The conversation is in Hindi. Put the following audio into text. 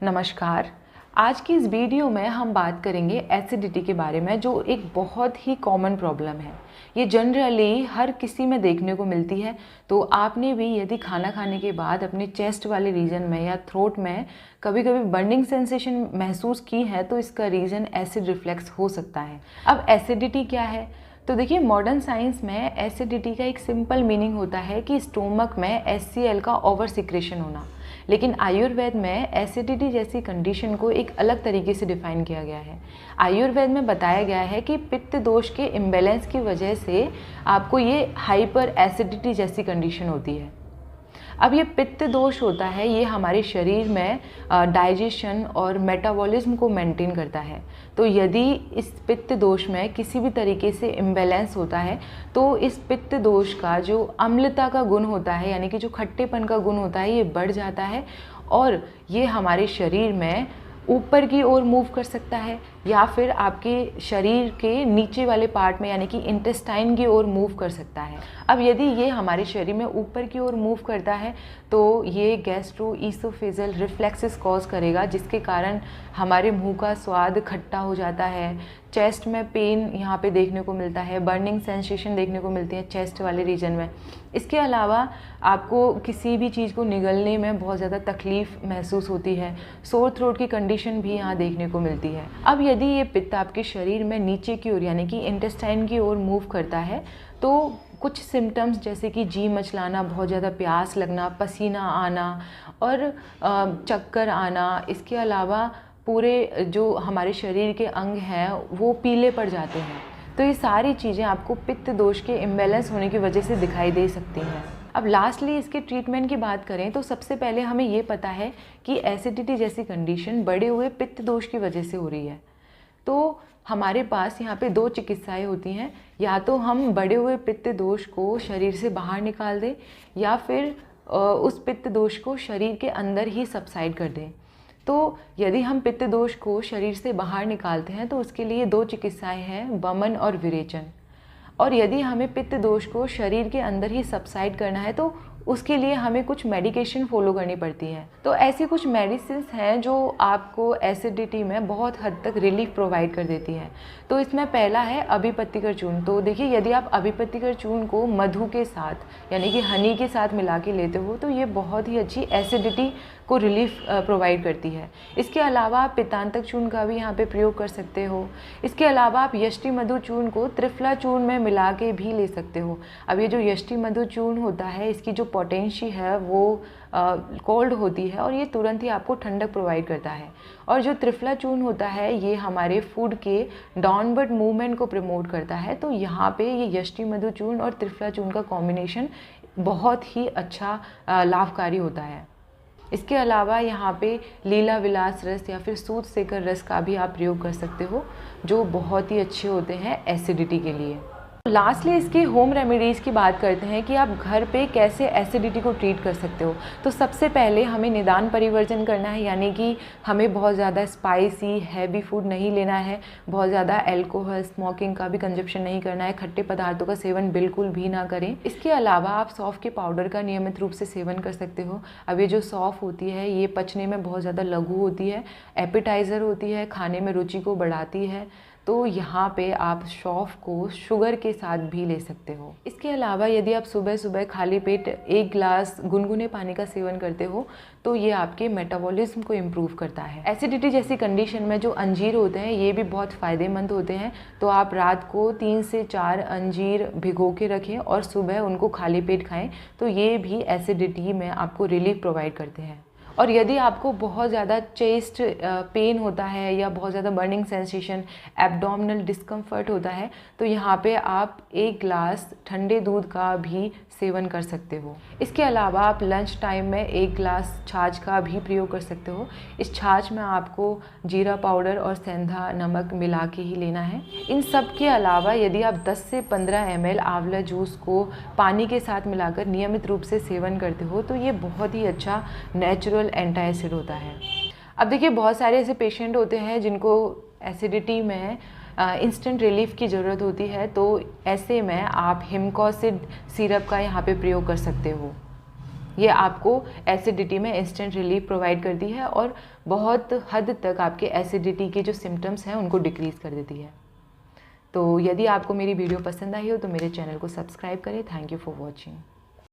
नमस्कार। आज की इस वीडियो में हम बात करेंगे एसिडिटी के बारे में, जो एक बहुत ही कॉमन प्रॉब्लम है। ये जनरली हर किसी में देखने को मिलती है। तो आपने भी यदि खाना खाने के बाद अपने चेस्ट वाले रीजन में या थ्रोट में कभी कभी बर्निंग सेंसेशन महसूस की है, तो इसका रीज़न एसिड रिफ्लेक्स हो सकता है। अब एसिडिटी क्या है? तो देखिए, मॉडर्न साइंस में एसिडिटी का एक सिंपल मीनिंग होता है कि स्टोमक में HCl का ओवर सिक्रेशन होना। लेकिन आयुर्वेद में एसिडिटी जैसी कंडीशन को एक अलग तरीके से डिफाइन किया गया है। आयुर्वेद में बताया गया है कि पित्त दोष के इम्बैलेंस की वजह से आपको ये हाइपर एसिडिटी जैसी कंडीशन होती है। अब ये पित्त दोष होता है, ये हमारे शरीर में डाइजेशन और मेटाबॉलिज्म को मेंटेन करता है। तो यदि इस पित्त दोष में किसी भी तरीके से इम्बैलेंस होता है, तो इस पित्त दोष का जो अम्लता का गुण होता है, यानी कि जो खट्टेपन का गुण होता है, ये बढ़ जाता है और ये हमारे शरीर में ऊपर की ओर मूव कर सकता है या फिर आपके शरीर के नीचे वाले पार्ट में, यानी कि इंटेस्टाइन की ओर मूव कर सकता है। अब यदि ये हमारे शरीर में ऊपर की ओर मूव करता है, तो ये गैस्ट्रोइसोफेजल रिफ्लेक्सेस कॉज करेगा, जिसके कारण हमारे मुंह का स्वाद खट्टा हो जाता है, चेस्ट में पेन यहाँ पे देखने को मिलता है, बर्निंग सेंसेशन देखने को मिलती है चेस्ट वाले रीजन में। इसके अलावा आपको किसी भी चीज़ को निगलने में बहुत ज़्यादा तकलीफ़ महसूस होती है, सोर थ्रोट की कंडीशन भी यहाँ देखने को मिलती है। अब यदि ये पित्त आपके शरीर में नीचे की ओर, यानी कि इंटेस्टाइन की ओर मूव करता है, तो कुछ सिम्टम्स जैसे कि जी मचलाना, बहुत ज़्यादा प्यास लगना, पसीना आना और चक्कर आना, इसके अलावा पूरे जो हमारे शरीर के अंग हैं वो पीले पड़ जाते हैं। तो ये सारी चीज़ें आपको पित्त दोष के इम्बैलेंस होने की वजह से दिखाई दे सकती हैं। अब लास्टली इसके ट्रीटमेंट की बात करें तो सबसे पहले हमें ये पता है कि एसिडिटी जैसी कंडीशन बढ़े हुए पित्त दोष की वजह से हो रही है। तो हमारे पास यहाँ पे दो चिकित्साएं होती हैं, या तो हम बढ़े हुए पित्त दोष को शरीर से बाहर निकाल दें या फिर उस पित्त दोष को शरीर के अंदर ही सबसाइड कर दें। तो यदि हम पित्त दोष को शरीर से बाहर निकालते हैं तो उसके लिए दो चिकित्साएं हैं, वमन और विरेचन। और यदि हमें पित्त दोष को शरीर के अंदर ही सबसाइड करना है तो उसके लिए हमें कुछ मेडिकेशन फॉलो करनी पड़ती है। तो ऐसी कुछ मेडिसिन हैं जो आपको एसिडिटी में बहुत हद तक रिलीफ प्रोवाइड कर देती है। तो इसमें पहला है अभिपत्तिकर चूर्ण। तो देखिए, यदि आप अभिपत्तिकर चूर्ण को मधु के साथ, यानी कि हनी के साथ मिला के लेते हो, तो ये बहुत ही अच्छी एसिडिटी को रिलीफ प्रोवाइड करती है। इसके अलावा आप पित्तांतक चूर्ण का भी यहाँ पे प्रयोग कर सकते हो। इसके अलावा आप यष्टि मधु चूर्ण को त्रिफला चूर्ण में मिला के भी ले सकते हो। अब ये जो यष्टि मधु चूर्ण होता है, इसकी जो पोटेंशी है वो कोल्ड होती है और ये तुरंत ही आपको ठंडक प्रोवाइड करता है। और जो त्रिफला चूर्ण होता है, ये हमारे फूड के डाउनवर्ड मूवमेंट को प्रमोट करता है। तो यहाँ पे ये यष्टि मधु चूर्ण और त्रिफला चूर्ण का कॉम्बिनेशन बहुत ही अच्छा लाभकारी होता है। इसके अलावा यहाँ पे लीला विलास रस या फिर सूत सेकर रस का भी आप प्रयोग कर सकते हो, जो बहुत ही अच्छे होते हैं एसिडिटी के लिए। लास्टली इसकी होम रेमेडीज़ की बात करते हैं कि आप घर पे कैसे एसिडिटी को ट्रीट कर सकते हो। तो सबसे पहले हमें निदान परिवर्जन करना है, यानी कि हमें बहुत ज़्यादा स्पाइसी हैवी फूड नहीं लेना है, बहुत ज़्यादा अल्कोहल स्मोकिंग का भी कंजप्शन नहीं करना है, खट्टे पदार्थों का सेवन बिल्कुल भी ना करें। इसके अलावा आप सौंफ के पाउडर का नियमित रूप से सेवन कर सकते हो। अब ये जो सौंफ होती है, ये पचने में बहुत ज़्यादा लघु होती है, एपेटाइज़र होती है, खाने में रुचि को बढ़ाती है। तो यहाँ पे आप सौंफ को शुगर के साथ भी ले सकते हो। इसके अलावा यदि आप सुबह सुबह खाली पेट 1 गिलास गुनगुने पानी का सेवन करते हो, तो ये आपके मेटाबॉलिज्म को इम्प्रूव करता है। एसिडिटी जैसी कंडीशन में जो अंजीर होते हैं, ये भी बहुत फ़ायदेमंद होते हैं। तो आप रात को 3 से 4 अंजीर भिगो के रखें और सुबह उनको खाली पेट खाएं, तो ये भी एसिडिटी में आपको रिलीफ प्रोवाइड करते हैं। और यदि आपको बहुत ज़्यादा चेस्ट पेन होता है या बहुत ज़्यादा बर्निंग सेंसेशन, एब्डोमिनल डिस्कम्फर्ट होता है, तो यहाँ पे आप 1 गिलास ठंडे दूध का भी सेवन कर सकते हो। इसके अलावा आप लंच टाइम में 1 गिलास छाछ का भी प्रयोग कर सकते हो। इस छाछ में आपको जीरा पाउडर और सेंधा नमक मिला के ही लेना है। इन सब के अलावा यदि आप 10 से 15 ml आंवला जूस को पानी के साथ मिलाकर नियमित रूप से सेवन करते हो, तो ये बहुत ही अच्छा नेचुरल एंटी एसिड होता है। अब देखिए, बहुत सारे ऐसे पेशेंट होते हैं जिनको एसिडिटी में इंस्टेंट रिलीफ की ज़रूरत होती है, तो ऐसे में आप हिमकॉसिड सिरप का यहाँ पे प्रयोग कर सकते हो। ये आपको एसिडिटी में इंस्टेंट रिलीफ प्रोवाइड करती है और बहुत हद तक आपके एसिडिटी के जो सिम्टम्स हैं उनको डिक्रीज़ कर देती है। तो यदि आपको मेरी वीडियो पसंद आई हो तो मेरे चैनल को सब्सक्राइब करें। Thank you for watching.